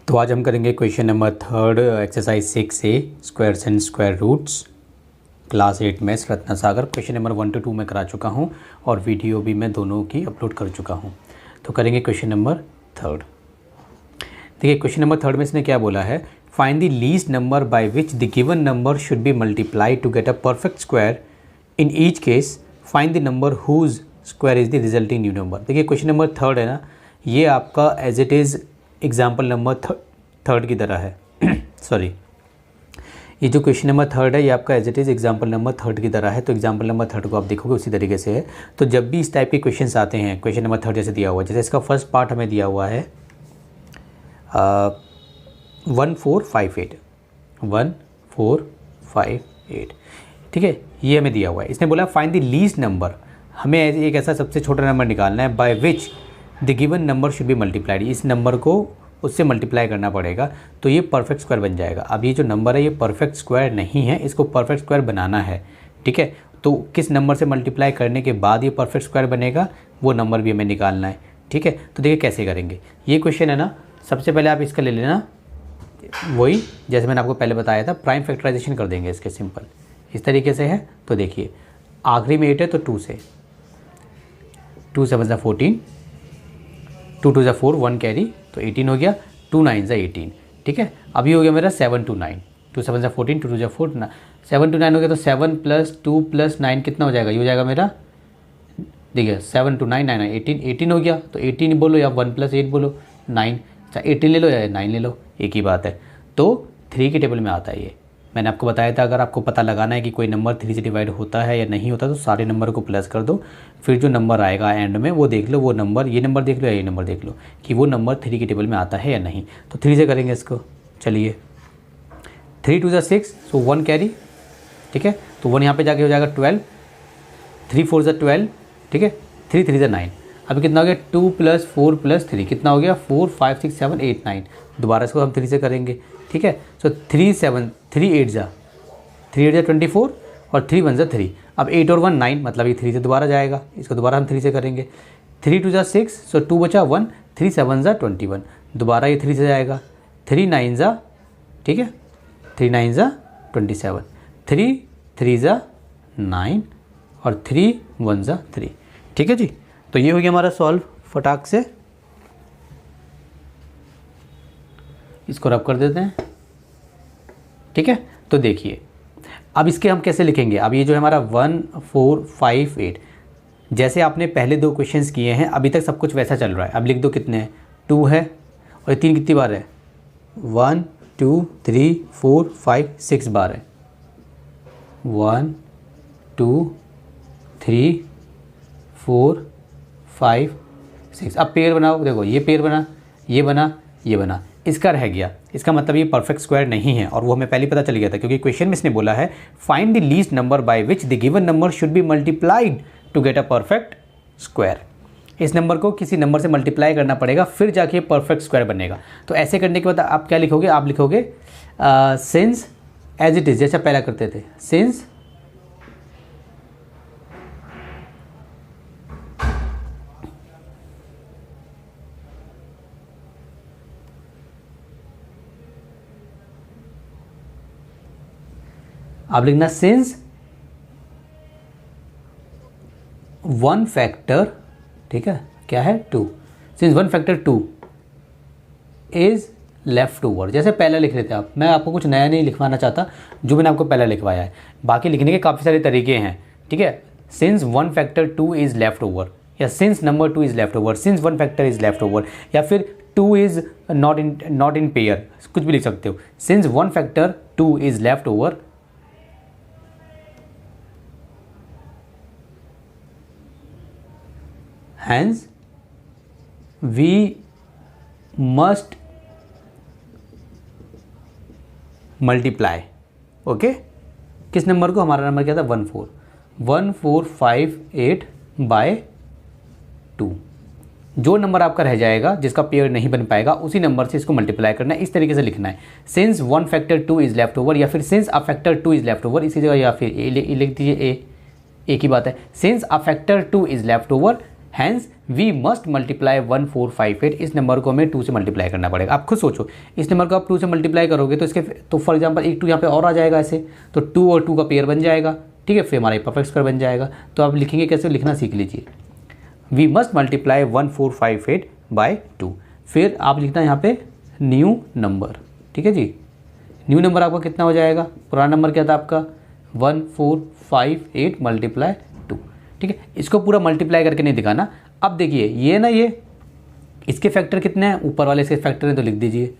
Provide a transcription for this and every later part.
तो आज हम करेंगे question number 3 exercise 6A squares and square roots class 8 maths Ratna Sagar. Question number 1 to 2 मैं करा चुका हूँ और वीडियो भी मैं दोनों की अपलोड कर चुका हूँ। तो करेंगे क्वेश्चन नंबर 3। देखिए क्वेश्चन नंबर 3 में इसने क्या बोला है, find the least number by which the given number should be multiplied to get a perfect square. In each case find the number whose square is the resulting new number. देखिए question number 3 है ना, ये आपका as it is example number 3 की तरह है sorry, ये जो क्वेश्चन नंबर 3 है ये आपका as it is example number 3 की तरह है। तो एग्जाम्पल नंबर 3 को आप देखोगे उसी तरीके से है। तो जब भी इस टाइप के क्वेश्चंस आते हैं, क्वेश्चन नंबर 3 जैसे दिया हुआ है, जैसे इसका फर्स्ट पार्ट हमें दिया हुआ है 1458 1458, ठीक है, ये हमें दिया हुआ है। इसने बोला फाइंड द लीस्ट नंबर, हमें एक ऐसा सबसे छोटा नंबर निकालना है bye which the given number should be multiplied. इस नंबर को उससे मल्टीप्लाई करना पड़ेगा तो ये परफेक्ट स्क्वायर बन जाएगा। अब ये जो नंबर है ये परफेक्ट स्क्वायर नहीं है, इसको परफेक्ट स्क्वायर बनाना है, ठीक है। तो किस नंबर से मल्टीप्लाई करने के बाद ये परफेक्ट स्क्वायर बनेगा वो नंबर भी हमें निकालना है, ठीक है। तो देखिए कैसे करेंगे ये क्वेश्चन है ना। सबसे पहले आप इसका ले लेना, वही जैसे मैंने आपको पहले बताया था, प्राइम फैक्टराइजेशन कर देंगे इसके, सिंपल इस तरीके से है। तो देखिए आखिरी में 8 है तो 2 से, 2 7 14, 2 2 4, 1 कैरी तो 18 हो गया, 2 9 18, ठीक है। अभी हो गया मेरा 7 2 9, 2 7 14, 2 2 4, 7 2 9 हो गया। तो 7 + 2 + 9 कितना हो जाएगा, ये हो जाएगा मेरा, देखिए 7 2 9 9 18, 18 हो गया। तो 18 बोलो या 1 + 8 बोलो 9, अच्छा 18 ले लो या 9 ले लो, एक ही बात है। तो 3 के टेबल में आता है ये। मैंने आपको बताया था अगर आपको पता लगाना है कि कोई नंबर 3 से डिवाइड होता है या नहीं होता तो सारे नंबर को प्लस कर दो, फिर जो नंबर आएगा एंड में वो देख लो, वो नंबर, ये नंबर देख लो या ये नंबर देख लो कि वो नंबर 3 के टेबल में आता है या नहीं। तो 3 से करेंगे इसको, चलिए 3 2 6, सो 1 कैरी, ठीक है। तो 1 यहाँ पे जाके हो जाएगा 12, 3 4 12, ठीक है, 3 3 9। अभी कितना हो गया, 2 + 4 + 3 कितना हो गया, 4 5 6 7 8 9। दोबारा इसको हम 3 से करेंगे, ठीक है। सो 3 7 3 8 जा 24 और 3 1 3। अब 8 और 1 9, मतलब ये 3 से दोबारा जाएगा, इसको दोबारा हम 3 से करेंगे। 3 2 6, सो 2 बचा 1, 3 7 21, दोबारा ये 3 से जाएगा, 3 9, ठीक है, 3 9 27, 3 3 9 और 3 1 3, ठीक है जी। तो ये हो गया हमारा सॉल्व फटाक से। इसको रब कर देते हैं, ठीक है। तो देखिए अब इसके हम कैसे लिखेंगे। अब ये जो है हमारा 1458, जैसे आपने पहले 2 क्वेश्चंस किए हैं अभी तक सब कुछ वैसा चल रहा है। अब लिख दो कितने हैं, 2 है और 3 कितनी बार है, 1 2 3 4 5 6 बार है, 1 2 3 4 5 6। अब पेयर बनाओ, देखो ये पेयर बना, ये बना, ये बना, इसका रह गया। इसका मतलब ये परफेक्ट स्क्वायर नहीं है और वो हमें पहले पता चल गया था क्योंकि क्वेश्चन में इसने बोला है find the least number by which the given number should be multiplied to get a perfect square. इस नंबर को किसी नंबर से मल्टीप्लाई करना पड़ेगा फिर जाके परफेक्ट स्क्वायर बनेगा। तो ऐसे करने के बाद आप क्या लिखोगे, आप लिखोगे सिंस एज इट इज़, जैसा पहला करते थे, सिंस आप लिखना सिंस 1 फैक्टर, ठीक है, क्या है 2, since 1 factor 2 is left over, जैसे पहले लिख रहे थे आप। मैं आपको कुछ नया नहीं लिखवाना चाहता, जो मैंने आपको पहले लिखवाया है। बाकी लिखने के काफ़ी सारे तरीके हैं, ठीक है। Since 1 factor 2 is left over, या since number 2 is left over, since 1 factor is left over, या फिर 2 इज नॉट इन पेयर, कुछ भी लिख सकते हो। Since 1 factor 2 is left over, hence we must multiply, okay. किस नंबर को, हमारा नंबर क्या था 1458 बाय 2। जो नंबर आपका रह जाएगा जिसका पेयर नहीं बन पाएगा उसी नंबर से इसको मल्टीप्लाई करना है। इस तरीके से लिखना है, since 1 factor 2 is left over, या फिर since a factor 2 is left over, इसी जगह या फिर ए लिख दीजिए, ए, एक ही बात है। Since a factor 2 is left over hence we must multiply 1458, इस नंबर को हमें 2 से मल्टीप्लाई करना पड़ेगा। आप खुद सोचो, इस नंबर को आप 2 से मल्टीप्लाई करोगे तो इसके तो फॉर एग्जांपल एक 2 यहाँ पे और आ जाएगा ऐसे, तो 2 और 2 का पेयर बन जाएगा, ठीक है, फिर हमारा परफेक्ट स्क्वायर बन जाएगा। तो आप लिखेंगे कैसे, लिखना सीख लीजिए, वी मस्ट मल्टीप्लाई 1458 बाय 2। फिर आप लिखना यहाँ पे न्यू नंबर, ठीक है जी। न्यू नंबर आपका कितना हो जाएगा, पुराना नंबर क्या था आपका 1458 मल्टीप्लाई 2, ठीक है। इसको पूरा मल्टीप्लाई करके नहीं दिखाना। अब देखिए ये ना, ये इसके फैक्टर कितने हैं, ऊपर वाले इसके फैक्टर हैं, तो लिख दीजिए।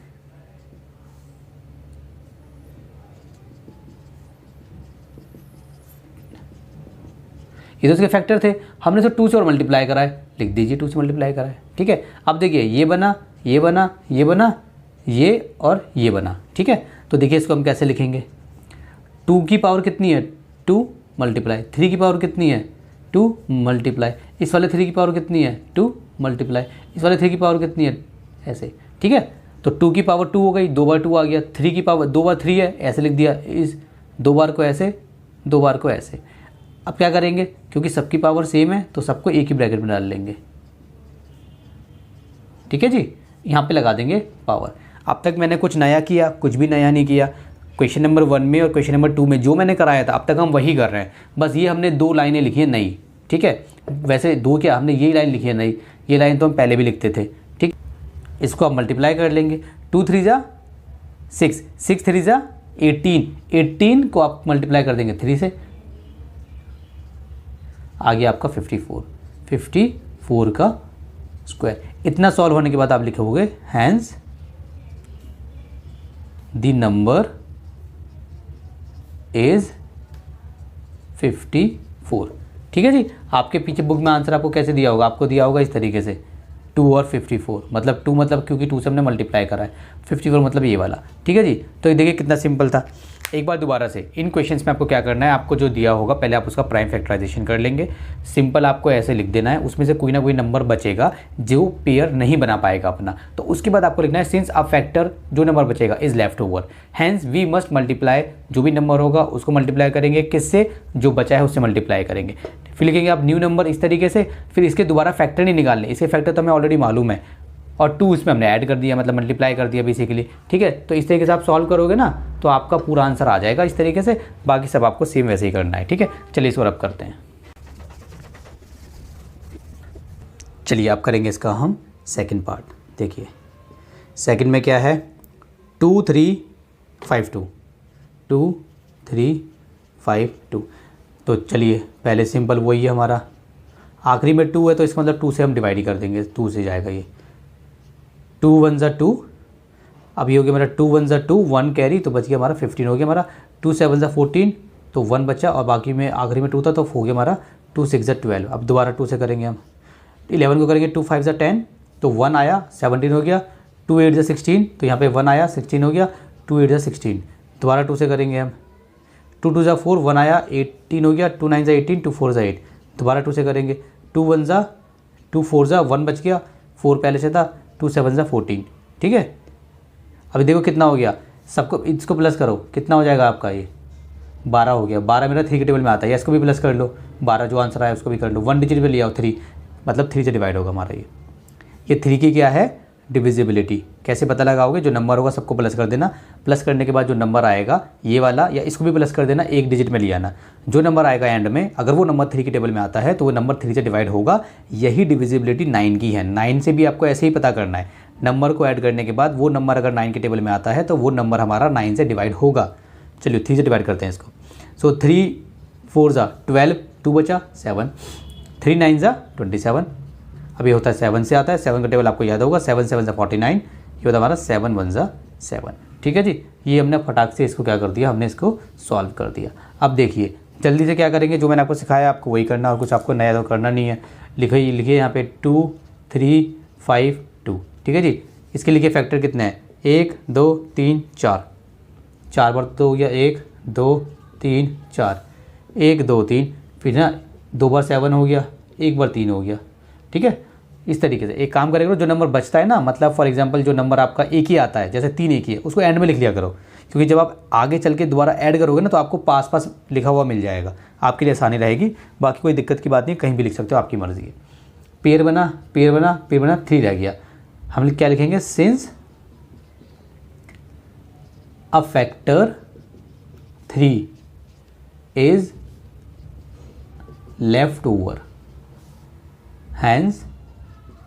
ये तो इसके फैक्टर थे, हमने तो 2 से और मल्टीप्लाई करा है, लिख दीजिए 2 से मल्टीप्लाई करा है, ठीक है। अब देखिए ये बना, ये बना, ये बना, ये और ये बना, ठीक है। तो देखिए इसको हम कैसे लिखेंगे, 2 की पावर कितनी है 2 मल्टीप्लाई, 3 की पावर कितनी है 2 मल्टीप्लाई, इस वाले 3 की पावर कितनी है 2 मल्टीप्लाई, इस वाले 3 की पावर कितनी है, ऐसे, ठीक है। तो 2 की पावर 2 हो गई, 2 बार 2 आ गया, 3 की पावर 2 बार 3 है, ऐसे लिख दिया, इस 2 बार को ऐसे, 2 बार को ऐसे। अब क्या करेंगे, क्योंकि सबकी पावर सेम है तो सबको एक ही ब्रैकेट में डाल लेंगे, ठीक है जी। यहाँ पे लगा देंगे पावर। अब तक मैंने कुछ नया किया, कुछ भी नया नहीं किया। क्वेश्चन नंबर 1 में और क्वेश्चन नंबर 2 में जो मैंने कराया था अब तक हम वही कर रहे हैं, बस ये हमने 2 लाइनें लिखी हैं नई, ठीक है। वैसे 2 क्या, हमने यही लाइन लिखी है नई, ये लाइन तो हम पहले भी लिखते थे, ठीक। इसको आप मल्टीप्लाई कर लेंगे, 2 3 जा 6, 6 3 जा 18, 18 को आप मल्टीप्लाई कर देंगे 3 से, आ गया आपका 54, 54 का स्क्वायर। इतना सॉल्व होने के बाद आप लिखोगे हैंस द नंबर इज 54, ठीक है जी। आपके पीछे बुक में आंसर आपको कैसे दिया होगा, आपको दिया होगा इस तरीके से 2 और 54, मतलब 2 मतलब क्योंकि 2 से हमने मल्टीप्लाई करा है, 54 मतलब ये वाला, ठीक है जी। तो ये देखिए कितना सिंपल था। एक बार दोबारा से इन क्वेश्चंस में आपको क्या करना है, आपको जो दिया होगा पहले आप उसका प्राइम फैक्टराइजेशन कर लेंगे। सिंपल आपको ऐसे लिख देना है, उसमें से कोई ना कोई नंबर बचेगा जो पेयर नहीं बना पाएगा अपना, तो उसके बाद आपको लिखना है सिंस अ फैक्टर जो नंबर बचेगा is left over, hence we must multiply, जो भी नंबर होगा उसको मल्टीप्लाई करेंगे किससे, जो बचा है उससे मल्टीप्लाई करेंगे। फिर लिखेंगे आप न्यू नंबर इस तरीके से, फिर इसके दोबारा फैक्टर नहीं निकालने, इसके फैक्टर तो हमें ऑलरेडी मालूम है, और 2 इसमें हमने ऐड कर दिया, मतलब मल्टीप्लाई कर दिया बेसिकली, ठीक है। तो इस तरीके से आप सॉल्व करोगे ना तो आपका पूरा आंसर आ जाएगा इस तरीके से, बाकी सब आपको सेम वैसे ही करना है, ठीक है। चलिए इसको रब करते हैं। चलिए आप करेंगे इसका हम सेकंड पार्ट। देखिए सेकंड में क्या है, 2 3 5 2, 2 3 5 2। तो चलिए पहले सिंपल वही है हमारा, आखिरी में 2 है तो इसका मतलब 2 से हम डिवाइड कर देंगे, 2 से जाएगा ये, 2 1 ज़ा 2, अब ये हो गया मेरा 2 1 ज़ा 2, 1 कैरी तो बच गया हमारा 15 हो गया हमारा, 2 7 ज़ा 14 तो 1 बचा, और बाकी में आखिरी में 2 था तो हो गया हमारा 2 6 ज़ा 12। अब दोबारा 2 से करेंगे हम, 11 को करेंगे 2 5 ज़ा 10 तो 1 आया, 17 हो गया, 2 8 ज़ा 16 तो यहाँ पे 1 आया, 16 हो गया, 2 8 ज़ा 16। दोबारा 2 से करेंगे हम, 2 2 ज़ा 4 1 आया, 18 हो गया, 2 9 ज़ा 18, 2 4 ज़ा 8। दोबारा 2 से करेंगे, 2 1 ज़ा 2 4 ज़ा 1 बच गया, 4 पहले से था, 2 7 ज़ा 14, ठीक है। अभी देखो कितना हो गया, सबको इसको प्लस करो, कितना हो जाएगा आपका ये 12 हो गया, 12 मेरा 3 के टेबल में आता है, इसको भी प्लस कर लो, 12 जो आंसर आया उसको भी कर लो, 1 डिजिट में ले आओ 3, मतलब 3 से डिवाइड होगा हमारा ये 3 की क्या है डिविजिबिलिटी। कैसे पता लगाओगे, जो नंबर होगा सबको प्लस कर देना, प्लस करने के बाद जो नंबर आएगा ये वाला या इसको भी प्लस कर देना, एक डिजिट में ले आना, जो नंबर आएगा एंड में अगर वो नंबर 3 के टेबल में आता है तो वो नंबर 3 से डिवाइड होगा। यही डिविजिबिलिटी 9 की है, 9 से भी आपको ऐसे ही पता करना है, नंबर को ऐड करने के बाद वो नंबर अगर 9 के टेबल में आता है तो वो नंबर हमारा 9 से डिवाइड होगा। चलिए 3 से डिवाइड करते हैं इसको। सो 3 4 ज़ा 12, 2 बचा 7, 3 9 ज़ा 27, अभी होता है 7 से आता है, 7 का टेबल आपको याद होगा, 7 7 ज़ा 49, ये होता है हमारा 7 1 ज़ा 7, ठीक है जी। ये हमने फटाक से इसको क्या कर दिया, हमने इसको सॉल्व कर दिया। अब देखिए जल्दी से क्या करेंगे, जो मैंने आपको सिखाया आपको वही करना, और कुछ आपको नया तो करना नहीं है। लिखिए यहाँ पे 2 3 5 2, ठीक है जी। इसके लिखिए फैक्टर कितने हैं, 1 2 3 4, 4 बार तो हो गया, 1 2 3 4, 1 2 3, फिर ना 2 बार 7 हो गया, 1 बार 3 हो गया, ठीक है। इस तरीके से एक काम करेगा, जो नंबर बचता है ना, मतलब फॉर एग्जांपल जो नंबर आपका एक ही आता है, जैसे 3 एक ही है, उसको एंड में लिख लिया करो, क्योंकि जब आप आगे चल के दोबारा ऐड करोगे ना तो आपको पास पास लिखा हुआ मिल जाएगा, आपके लिए आसानी रहेगी। बाकी कोई दिक्कत की बात नहीं, कहीं भी लिख सकते हो, आपकी मर्ज़ी है। पेयर बना पेयर बना पेयर बना, 3 रह गया। हम क्या लिखेंगे, since a factor 3 is left over, hence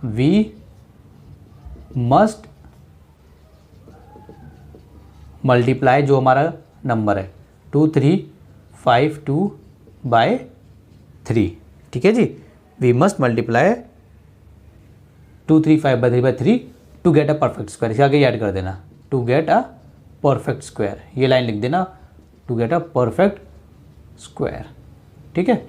we must multiply जो हमारा नंबर है 2352 बाय 3। ठीक है जी, we must multiply 235 by 3 to get a perfect square. इसे आगे ऐड कर देना, to get a perfect square, ये लाइन लिख देना, to get a perfect square. ठीक है,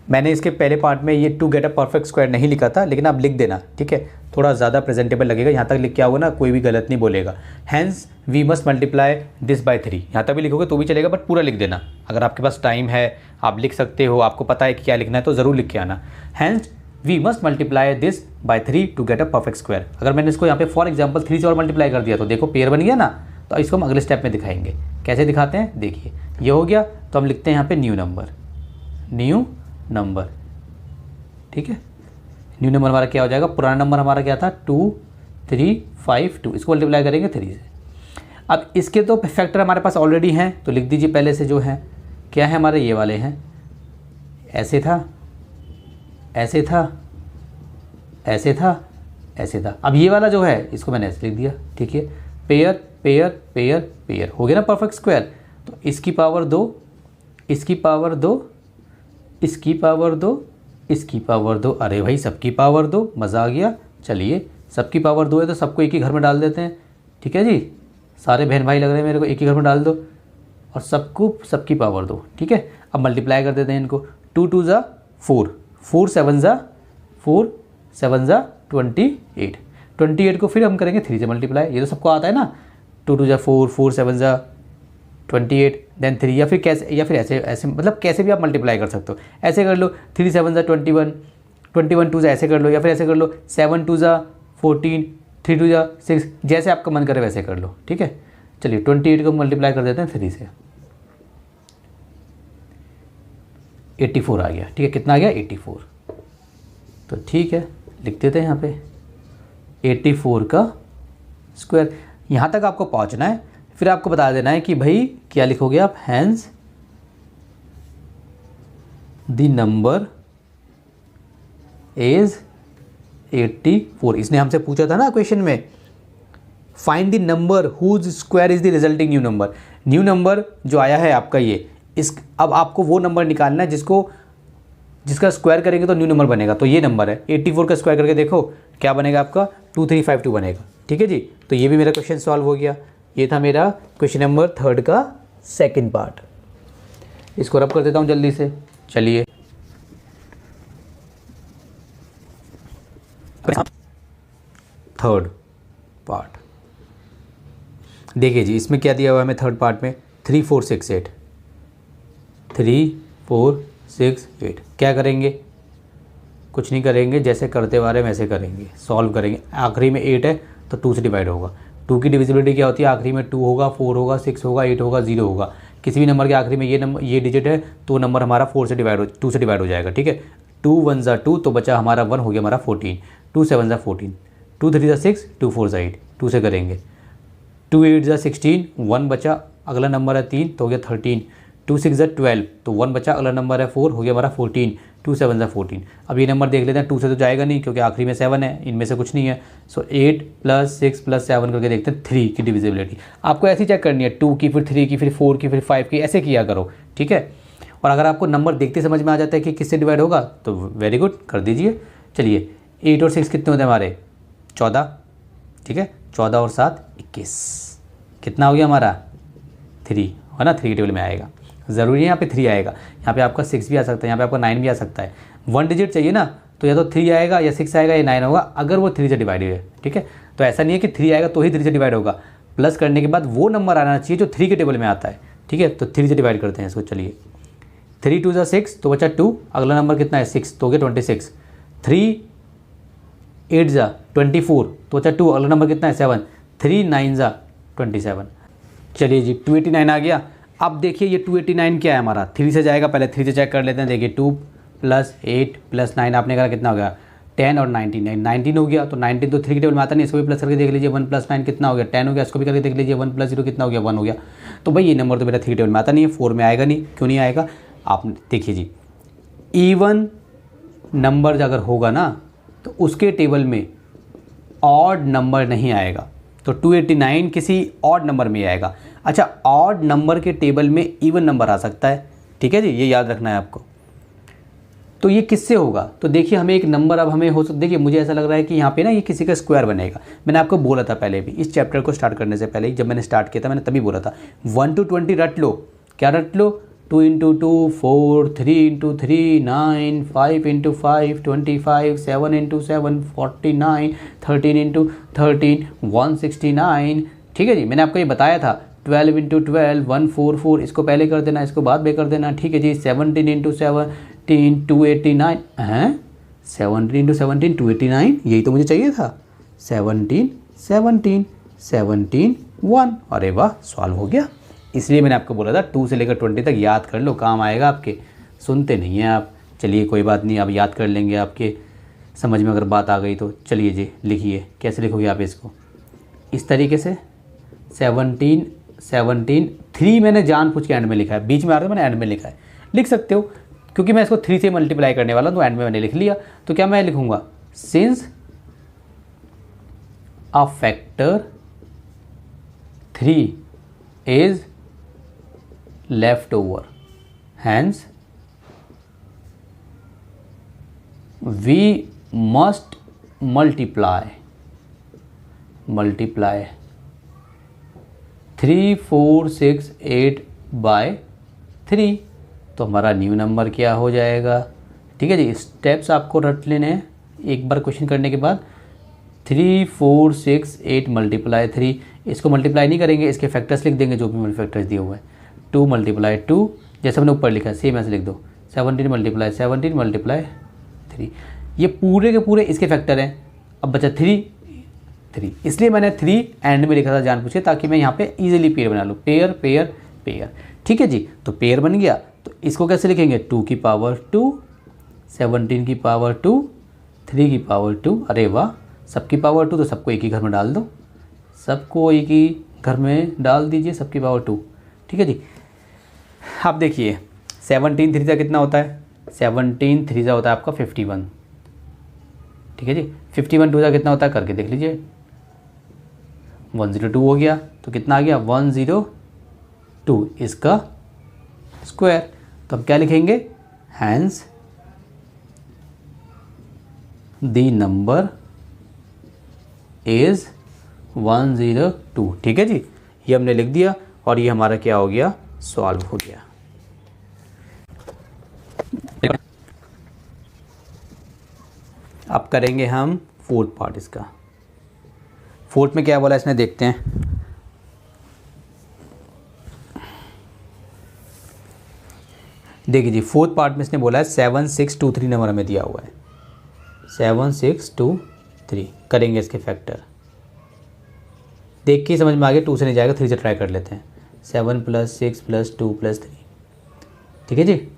मैंने इसके पहले पार्ट में ये to get a perfect square नहीं लिखा था, लेकिन आप लिख देना। ठीक है, थोड़ा ज़्यादा प्रेजेंटेबल लगेगा, यहाँ तक लिख के आओगे ना कोई भी गलत नहीं बोलेगा। Hence we must multiply this by 3, यहाँ तक भी लिखोगे तो भी चलेगा, बट पूरा लिख देना। अगर आपके पास टाइम है, आप लिख सकते हो, आपको पता है कि क्या लिखना है, तो ज़रूर लिख के आना। Hence we must multiply this by 3 to get a perfect square. अगर मैंने इसको यहाँ पे फॉर एग्जाम्पल 3 से और मल्टीप्लाई कर दिया तो देखो पेयर बन गया ना। तो इसको हम अगले स्टेप में दिखाएंगे, कैसे दिखाते हैं देखिए। ये हो गया तो हम लिखते हैं यहाँ पे न्यू नंबर। ठीक है, न्यू नंबर हमारा क्या हो जाएगा, पुराना नंबर हमारा क्या था 2352, इसको मल्टीप्लाई करेंगे 3 से। अब इसके तो फैक्टर हमारे पास ऑलरेडी हैं, तो लिख दीजिए पहले से जो है, क्या है हमारे ये वाले हैं, ऐसे था ऐसे था ऐसे था ऐसे था। अब ये वाला जो है इसको मैंने ऐसे लिख दिया। ठीक है, पेयर पेयर पेयर पेयर हो गया ना परफेक्ट स्क्वायर। तो इसकी पावर 2, इसकी पावर 2, इसकी पावर 2, इसकी पावर 2, अरे भाई सबकी पावर 2, मज़ा आ गया। चलिए सबकी पावर 2 है तो सबको एक ही घर में डाल देते हैं। ठीक है जी, सारे बहन भाई लग रहे हैं मेरे को, एक ही घर में डाल दो और सबकी पावर 2। ठीक है, अब मल्टीप्लाई कर देते हैं इनको, 2 2 ज़ा 4, 4 7 ज़ा 28, 28 को फिर हम करेंगे 3 से मल्टीप्लाई, ये तो सबको आता है ना। 2 2 ज़ा 4, 4 7 ज़ा 28, देन 3, या फिर कैसे, या फिर ऐसे मतलब कैसे भी आप मल्टीप्लाई कर सकते हो। ऐसे कर लो 3 7 ज़ा 21, 21 2 ज़ा ऐसे कर लो, या फिर ऐसे कर लो 7 2 ज़ा 14, 3 2 ज़ा 6, जैसे आपका मन करे वैसे कर लो। ठीक है, चलिए 28 को मल्टीप्लाई कर देते हैं 3 से, 84 आ गया। ठीक है, कितना आ गया 84। तो ठीक है, लिख देते हैं यहाँ पे 84 का स्क्वायर। यहाँ तक आपको पहुँचना है, फिर आपको बता देना है कि भाई क्या लिखोगे आप, हैंस द नंबर इज 84। इसने हमसे पूछा था ना क्वेश्चन में, find the number whose square is the resulting new number. New number जो आया है आपका ये, अब आपको वो नंबर निकालना है जिसका स्क्वायर करेंगे तो न्यू नंबर बनेगा। तो ये नंबर है 84 का स्क्वायर करके देखो क्या बनेगा आपका, 2352 बनेगा। ठीक है जी, तो ये भी मेरा क्वेश्चन सॉल्व हो गया। ये था मेरा क्वेश्चन नंबर 3 का सेकंड पार्ट। इसको रब कर देता हूँ जल्दी से। चलिए थर्ड पार्ट देखिए जी, इसमें क्या दिया हुआ है हमें थर्ड पार्ट में, 3 4 6 8, 3 4 6 8। क्या करेंगे, कुछ नहीं करेंगे, जैसे करते आ रहे हैं वैसे करेंगे, सॉल्व करेंगे। आखिरी में 8 है तो 2 से डिवाइड होगा। 2 की डिविजिबिलिटी क्या होती है, आखिरी में 2 होगा, 4 होगा, 6 होगा, 8 होगा, 0 होगा। किसी भी नंबर के आखिरी में ये डिजिट है तो नंबर हमारा 2 से डिवाइड हो जाएगा। ठीक है, 2 1 ज़ा 2 तो बचा हमारा 1, हो गया हमारा 14, 2 7 ज़ा 14, 2 3 ज़ा 6, 2 4 ज़ा 8, 2 से करेंगे, 2 8 ज़ा 16, 1 बचा, अगला नंबर है 3 तो हो गया 13, 2 6 ज़ा 12 तो 1 बचा, अगला नंबर है 4, हो गया हमारा 14, 2 7 ज़ा 14। अब ये नंबर देख लेते हैं, 2 से तो जाएगा नहीं क्योंकि आखिरी में 7 है, इनमें से कुछ नहीं है। सो 8 + 6 + 7 करके देखते हैं 3 की डिविजिबिलिटी। आपको ऐसी चेक करनी है, 2 की, फिर 3 की, फिर 4 की, फिर 5 की, ऐसे किया करो। ठीक है, और अगर आपको नंबर देखते समझ में आ जाता है कि किससे डिवाइड होगा तो वेरी गुड, कर दीजिए। चलिए 8 और 6 कितने होते हैं हमारे, 14। ठीक है, 14 और 7 21, कितना हो गया हमारा 3, है ना, 3 टेबल में आएगा। ज़रूरी है यहाँ पे 3 आएगा, यहाँ पे आपका 6 भी आ सकता है, यहाँ पे आपका 9 भी आ सकता है। 1 डिजिट चाहिए ना, तो या तो 3 आएगा या 6 आएगा या 9 होगा, अगर वो 3 से डिवाइड है। ठीक है, तो ऐसा नहीं है कि 3 आएगा तो ही 3 से डिवाइड होगा, प्लस करने के बाद वो नंबर आना चाहिए जो 3 के टेबल में आता है। ठीक है, तो 3 से डिवाइड करते हैं इसको। चलिए 3 2 ज़ा 6 तो बचा 2, अगला नंबर कितना है 6 तो हो गया 26, 3 8 ज़ा 24 तो बचा 2, अगला नंबर कितना है 7, 3 9 ज़ा 27। चलिए जी 289 आ गया। अब देखिए ये 289 क्या है हमारा, 3 से जाएगा, पहले 3 से चेक कर लेते हैं। देखिए 2 + 8 + 9 आपने कहा कितना हो गया 10 और 19 19 हो गया, तो 19 तो 3 के टेबल में आता नहीं, इसको भी प्लस करके देख लीजिए, 1 + 9 कितना हो गया 10 हो गया, इसको भी करके देख लीजिए 1 + 0 कितना हो गया 1 हो गया। तो भाई ये नंबर तो मेरा 3 के टेबल में आता नहीं है, 4 में आएगा नहीं, क्यों नहीं आएगा आप देखिए जी। इवन नंबर अगर होगा ना तो उसके टेबल में ऑड नंबर नहीं आएगा, तो 289 किसी ऑड नंबर में आएगा। अच्छा, ऑड नंबर के टेबल में इवन नंबर आ सकता है, ठीक है जी, ये याद रखना है आपको। तो ये किससे होगा, तो देखिए हमें एक नंबर अब हमें हो सकता, देखिए मुझे ऐसा लग रहा है कि यहाँ पे ना ये किसी का स्क्वायर बनेगा। मैंने आपको बोला था पहले भी, इस चैप्टर को स्टार्ट करने से पहले जब मैंने स्टार्ट किया था मैंने तभी बोला था 1 to 20 रट लो। क्या रट लो, 2 × 2 4, 3 × 3 9, 5 × 5 25, 7 × 7 49, 13 × 13 169। ठीक है जी, मैंने आपको ये बताया था 12 × 12 144, इसको पहले कर देना, इसको बाद में कर देना। ठीक है जी, 17 × 17 289 हैं, 17 × 17 289, यही तो मुझे चाहिए था। 17 17 17 1, अरे वाह सॉल्व हो गया। इसलिए मैंने आपको बोला था 2 से लेकर 20 तक याद कर लो, काम आएगा आपके। सुनते नहीं हैं आप, चलिए कोई बात नहीं, आप याद कर लेंगे, आपके समझ में अगर बात आ गई तो। चलिए जी लिखिए, कैसे लिखोगे आप इसको, इस तरीके से 17 17 3 मैंने जानबूझ के एंड में लिखा है, बीच में आ रहा है मैंने एंड में लिखा है, लिख सकते हो क्योंकि मैं इसको 3 से मल्टीप्लाई करने वाला हूँ, तो एंड में मैंने लिख लिया। तो क्या मैं लिखूंगा, since a factor 3 is left over, hence we must multiply 3 4 6 8 by 3, तो हमारा न्यू नंबर क्या हो जाएगा। ठीक है जी, स्टेप्स आपको रट लेने हैं एक बार क्वेश्चन करने के बाद। 3 4 6 8 × 3, इसको मल्टीप्लाई नहीं करेंगे, इसके फैक्टर्स लिख देंगे जो भी फैक्टर्स दिए हुए हैं। 2 × 2 जैसे हमने ऊपर लिखा है सेम ऐसे लिख दो। 17 × 17 × 3, ये पूरे के पूरे इसके फैक्टर हैं। अब बचा 3, इसलिए मैंने 3 एंड में लिखा था जानबूझ के, ताकि मैं यहाँ पे इजीली पेयर बना लूँ, पेयर पेयर पेयर। ठीक है जी, तो पेयर बन गया। तो इसको कैसे लिखेंगे, 2 की पावर 2, 17 की पावर 2, 3 की पावर 2, अरे वाह सबकी पावर 2, तो सबको एक ही घर में डाल दो, सबको एक ही घर में डाल दीजिए, सबकी पावर 2। ठीक है जी, आप देखिए 17 3 कितना होता है, 17 3 होता है आपका 51। ठीक है जी, 51 2 कितना होता है करके देख लीजिए, 102 हो गया, तो कितना आ गया 102, इसका स्क्वायर। तो अब क्या लिखेंगे, हैंस द नंबर इज 102। ठीक है जी, ये हमने लिख दिया और ये हमारा क्या हो गया, सॉल्व हो गया। अब करेंगे हम फोर्थ पार्ट इसका। फोर्थ में क्या बोला इसने, देखते हैं। देखिए जी, फोर्थ पार्ट में इसने बोला है 7623 नंबर हमें दिया हुआ है, 7623 करेंगे इसके फैक्टर। देख के समझ में आ गया, 2 से नहीं जाएगा, 3 से ट्राई कर लेते हैं। 7 + 6 + 2 + 3, ठीक है जी,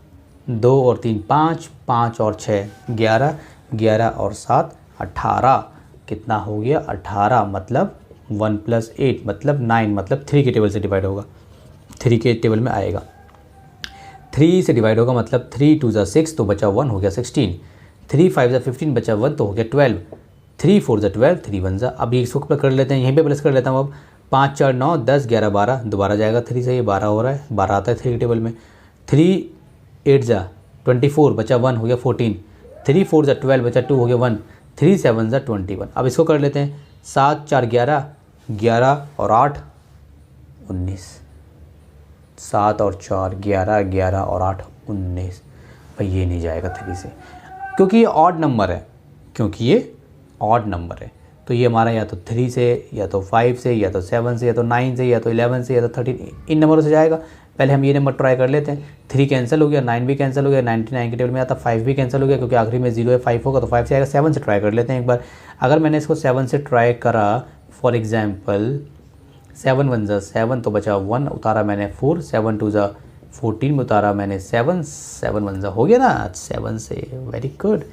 2 और 3 5, 5 और 6 11, 11 और 7 18, कितना हो गया 18, मतलब 1 + 8 मतलब 9, मतलब 3 के टेबल से डिवाइड होगा, 3 के टेबल में आएगा। 3 से डिवाइड होगा मतलब 3 2 = 6, तो बचा 1 हो गया 16, 3 5 = 15 बचा 1 तो हो गया 12, 3 4 = 12, 3 1 = अब इसको कर लेते हैं, यहीं पे प्लस कर लेता हूँ। अब 5 4 9 10 11 12, दोबारा जाएगा 3 से, ये 12 हो रहा है, 12 आता है 3 के टेबल में। 3 8 = 24 बचा 1 हो गया 14, 3 4 = 12 बचा 2 हो गया 1, 3 7 = 21। अब इसको कर लेते हैं, 7 4 11, 11 और 8 19, 7 और 4 11, 11 और 8 19। भाई ये नहीं जाएगा 3 से, क्योंकि ये ऑड नंबर है, तो ये हमारा या तो 3 से, या तो 5 से, या तो 7 से, या तो 9 से, या तो 11 से, या तो 13, इन नंबरों से जाएगा। पहले हम ये नंबर ट्राई कर लेते हैं। 3 कैंसिल हो गया, 9 भी कैंसिल हो गया, 99 के टेबल में आता, 5 भी कैंसिल हो गया क्योंकि आखिरी में 0 है, 5 होगा तो 5 से आएगा। 7 से ट्राई कर लेते हैं एक बार। अगर मैंने इसको 7 से ट्राई करा, फॉर एग्जाम्पल 7 1 = 7, तो बचा 1, उतारा मैंने 4, 7 2 = 14 में उतारा मैंने 7, 7 1 = हो गया ना 7 से, वेरी गुड।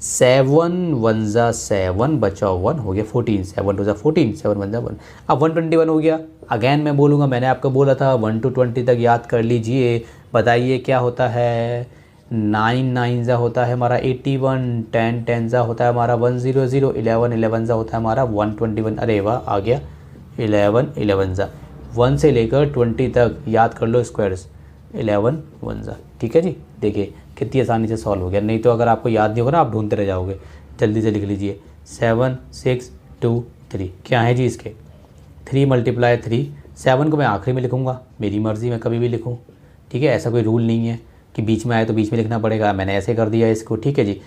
7 1 ज़ा 7 बचा 1 हो गया 14, 7 2 ज़ा 14, 7 1 ज़ा 1, अब 121 हो गया। अगेन मैं बोलूँगा, मैंने आपको बोला था 1 to 20 तक याद कर लीजिए। बताइए क्या होता है। 9 9 ज़ा होता है हमारा 81, 10 10 ज़ा होता है हमारा 100, 11 11 ज़ा होता है हमारा 121। अरे वाह, आ गया 11 11 ज़ा, 1 से लेकर 20 तक याद कर लो स्क्वायर्स, 11 1 ज़ा। ठीक है जी, देखिए कितनी आसानी से सॉल्व हो गया। नहीं तो अगर आपको याद नहीं होगा ना, आप ढूंढते रह जाओगे। जल्दी से लिख लीजिए 7 6 2 3। क्या है जी इसके 3 × 3। 7 को मैं आखिरी में लिखूँगा, मेरी मर्ज़ी, मैं कभी भी लिखूँ। ठीक है, ऐसा कोई रूल नहीं है कि बीच में आए तो बीच में लिखना पड़ेगा। मैंने ऐसे कर दिया इसको। ठीक है जी,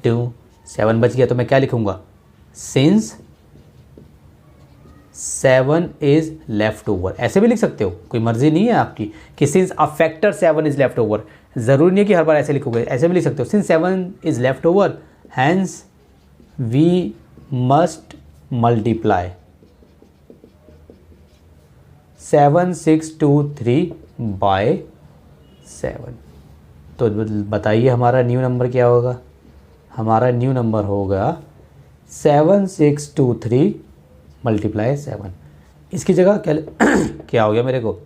2 7 बच गया तो मैं क्या लिखूँगा, सिंस 7 इज़ लेफ्ट ओवर। ऐसे भी लिख सकते हो, कोई मर्ज़ी नहीं है आपकी कि since a factor 7 is left over. ज़रूरी नहीं है कि हर बार ऐसे लिखोगे, ऐसे भी लिख सकते हो। सिंस 7 is left over hence we must multiply 7 6 2 3 by 7। तो बताइए हमारा न्यू नंबर क्या होगा। हमारा न्यू नंबर होगा 7 6 2 3 × 7। इसकी जगह क्या क्या हो गया मेरे को,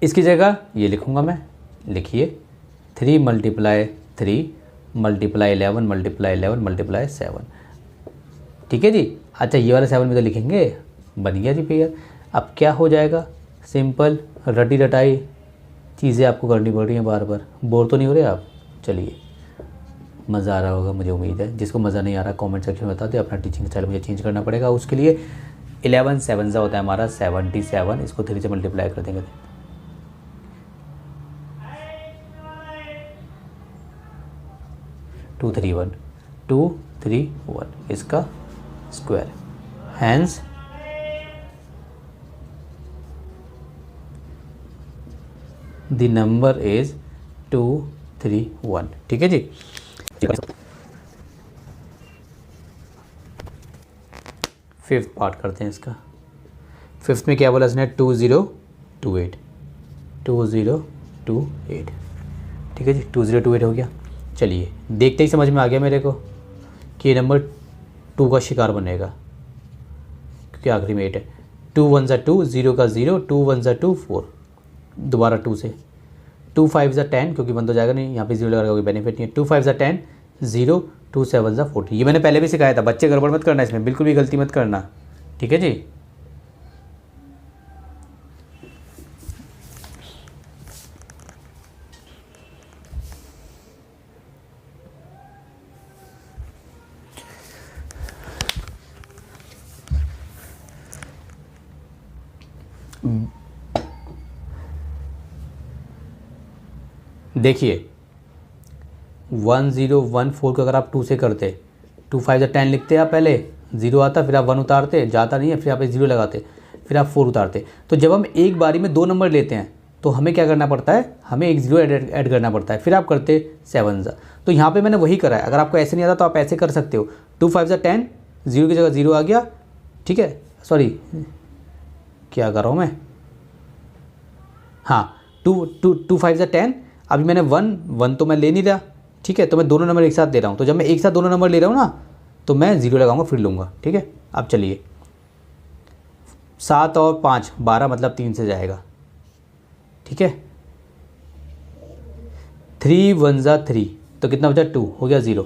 इसकी जगह ये लिखूँगा मैं। लिखिए 3 × 3 × 11 × 11 × 7। ठीक है जी। अच्छा, ये वाला 7 में तो लिखेंगे, बन गया जी फिगर। अब क्या हो जाएगा, सिंपल रटी रटाई चीज़ें आपको करनी पड़ रही हैं बार बार। बोर तो नहीं हो रहे आप। चलिए, मज़ा आ रहा होगा मुझे उम्मीद है। जिसको मज़ा नहीं आ रहा कमेंट सेक्शन में बता दे। अपना टीचिंग स्टाइल मुझे चेंज करना पड़ेगा, उसके लिए 11 7 ज़ा होता है हमारा 77। इसको 3 से मल्टीप्लाई कर देंगे, 2 3 1 2 3 1 इसका square. Hence the number is 2 3 1। ठीक है जी। फिफ्थ पार्ट करते हैं इसका। फिफ्थ में क्या बोला इसने, 2028 2028। ठीक है जी, 2028 हो गया। चलिए, देखते ही समझ में आ गया मेरे को कि ये नंबर 2 का शिकार बनेगा, क्योंकि आखिरी में 8 है। 2 1 ज़ा 2, 0 का 0, 2 1 ज़ा 2 4, दोबारा 2 से 2 5 ज़ा 10, क्योंकि बंद हो जाएगा नहीं, यहाँ पे 0 लगाने का कोई बेनिफिट नहीं है। 2 5 ज़ा 10, 0 2 7 ज़ा 14। ये मैंने पहले भी सिखाया था, बच्चे गड़बड़ मत करना इसमें, बिल्कुल भी गलती मत करना। ठीक है जी। देखिए 1014 को अगर आप 2 से करते, 2 5 ज़ा 10 लिखते आप, पहले 0 आता, फिर आप 1 उतारते, जाता नहीं है, फिर आप 0 लगाते, फिर आप 4 उतारते। तो जब हम एक बारी में 2 नंबर लेते हैं तो हमें क्या करना पड़ता है, हमें एक 0 ऐड करना पड़ता है, फिर आप करते 7 ज़ा। तो यहाँ पे मैंने वही करा है। अगर आपको ऐसे नहीं आता तो आप ऐसे कर सकते हो। 2 5 ज़ा 10, 0 की जगह 0 आ गया। ठीक है, सॉरी क्या कर रहा हूँ मैं, हाँ 2 5 ज़ा 10। अभी मैंने 1 तो मैं ले नहीं रहा। ठीक है, तो मैं दोनों नंबर एक साथ दे रहा हूँ। तो जब मैं एक साथ दोनों नंबर ले रहा हूँ ना, तो मैं 0 लगाऊंगा, फिर लूँगा। ठीक है, अब चलिए 7 और 5 12, मतलब 3 से जाएगा। ठीक है, 3 1 ज़ा 3, तो कितना बचा 2, हो गया 0।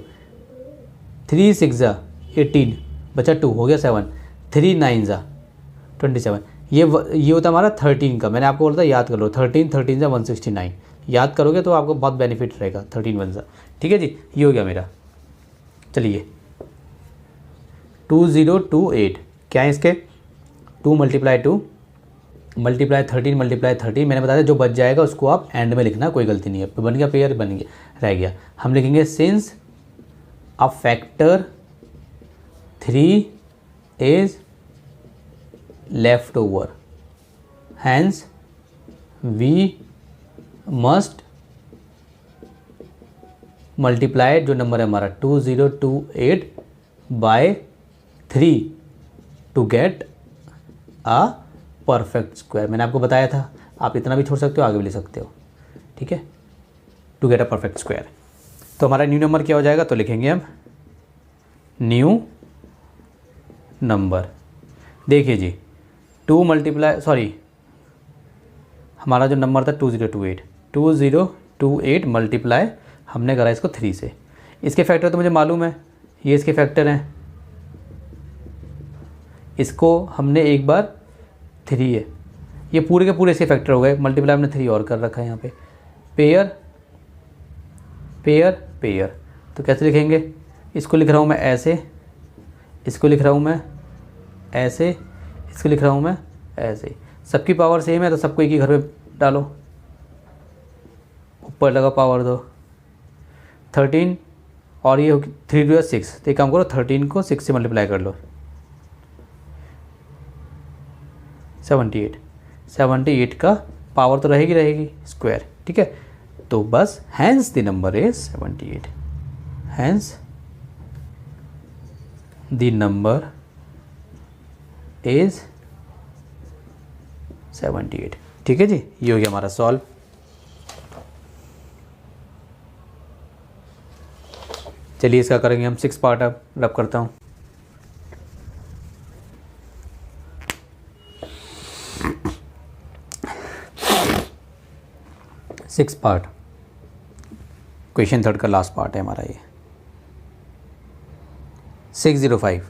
3 6 ज़ा 18, बचा 2, हो गया 7। 3 9 ज़ा 27। ये होता है हमारा 13 का। मैंने आपको बोला था याद कर लो, 13 13 ज़ा 169। याद करोगे तो आपको बहुत बेनिफिट रहेगा। 13 1 ज़ा। ठीक है जी, ये हो गया मेरा। चलिए 2028 क्या है इसके, 2 × 2 × 13 × 13। मैंने बताया जो बच जाएगा उसको आप एंड में लिखना, कोई गलती नहीं है। बन गया पेयर, बन गया, रह गया। हम लिखेंगे since a factor 3 is left over hence we must multiply, जो नंबर है हमारा 2028 by 3 to get a perfect square. मैंने आपको बताया था, आप इतना भी छोड़ सकते हो, आगे भी ले सकते हो। ठीक है, to get a perfect square. तो हमारा न्यू नंबर क्या हो जाएगा, तो लिखेंगे हम न्यू नंबर। देखिए जी 2 मल्टीप्लाई सॉरी हमारा जो नंबर था 2028 मल्टीप्लाई हमने करा इसको 3 से। इसके फैक्टर तो मुझे मालूम है, ये इसके फैक्टर हैं, इसको हमने एक बार 3 है, ये पूरे के पूरे इसके फैक्टर हो गए, मल्टीप्लाई हमने 3 और कर रखा है यहाँ पे। पेयर पेयर पेयर, तो कैसे लिखेंगे, इसको लिख रहा हूँ मैं ऐसे, इसको लिख रहा हूँ मैं ऐसे, इसको लिख रहा हूँ मैं ऐसे। सबकी पावर सेम है तो सबको एक ही घर में डालो, ऊपर लगा पावर दो। 13 और ये 3 2 6, तो एक काम करो 13 को 6 से मल्टीप्लाई कर लो, 78 का पावर तो रहेगी स्क्वायर, ठीक है। तो बस hence the number is 78, hence the number is 78, ठीक है जी। ये हो गया हमारा सॉल्व। चलिए इसका करेंगे हम 6 पार्ट। अब रब करता हूँ। सिक्स पार्ट, क्वेश्चन 3 का लास्ट पार्ट है हमारा ये। 605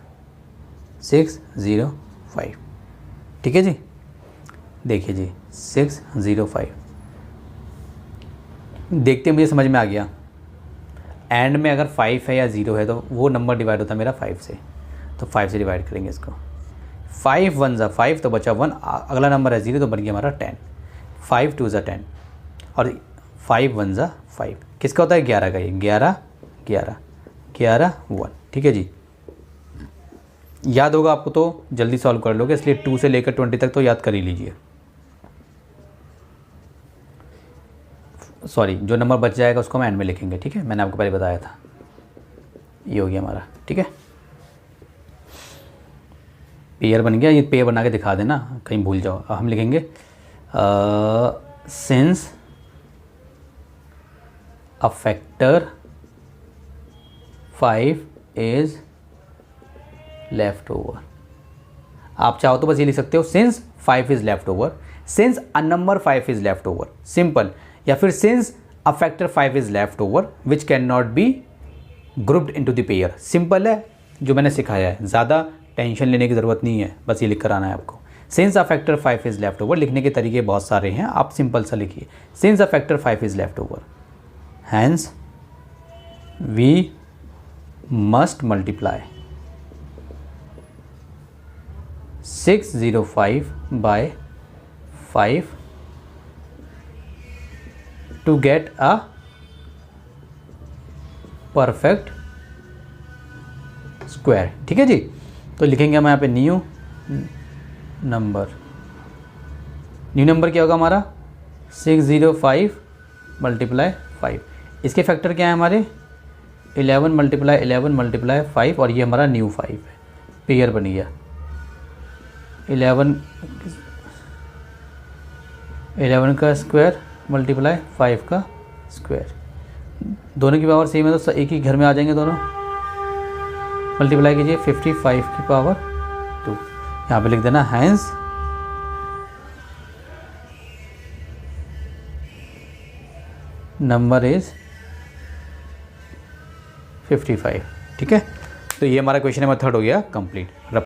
ठीक है जी। देखिए जी 605 देखते मुझे समझ में आ गया। एंड में अगर 5 है या 0 है तो वो नंबर डिवाइड होता है मेरा 5 से, तो 5 से डिवाइड करेंगे इसको। 5 1 ज़ा 5 तो बचा 1, अगला नंबर है 0 तो बन गया हमारा 10। 5 2 ज़ा 10 और 5 1 ज़ा 5 किसका होता है 11 का, ये 11 11 11 1, ठीक है जी। याद होगा आपको तो जल्दी सॉल्व कर लोगे, इसलिए 2 से लेकर 20 तक तो याद कर ही लीजिए। सॉरी, जो नंबर बच जाएगा उसको हम एंड में लिखेंगे, ठीक है। मैंने आपको पहले बताया था। ये हो गया हमारा, ठीक है। पेयर बन गया, ये पेयर बना के दिखा देना, कहीं भूल जाओ। अब हम लिखेंगे since a factor 5 is left over. आप चाहो तो बस ये लिख सकते हो since 5 is left over, since a number 5 is left over, simple. या फिर since a factor 5 is left over which can not be grouped into the pair. Simple है जो मैंने सिखाया है, ज़्यादा टेंशन लेने की ज़रूरत नहीं है, बस ये लिख कर आना है आपको। Since a factor 5 is left over, लिखने के तरीके बहुत सारे हैं, आप सिंपल सा लिखिए। Since a factor 5 is left over, hence we must multiply 605 by 5 to get a perfect square, ठीक है जी। तो लिखेंगे हम यहाँ पे न्यू नंबर। न्यू नंबर क्या होगा हमारा 605 मल्टीप्लाई 5। इसके फैक्टर क्या है हमारे 11 मल्टीप्लाई 11 मल्टीप्लाई 5 और ये हमारा न्यू 5 है, पेयर बन गया। 11 का स्क्वायर मल्टीप्लाई 5 का स्क्वायर, दोनों की पावर सेम है तो एक ही घर में आ जाएंगे दोनों। मल्टीप्लाई कीजिए 55 की पावर 2, यहाँ पे लिख देना हैंस नंबर इज 55, ठीक है। तो ये हमारा क्वेश्चन नंबर 3 हो गया कंप्लीट। रब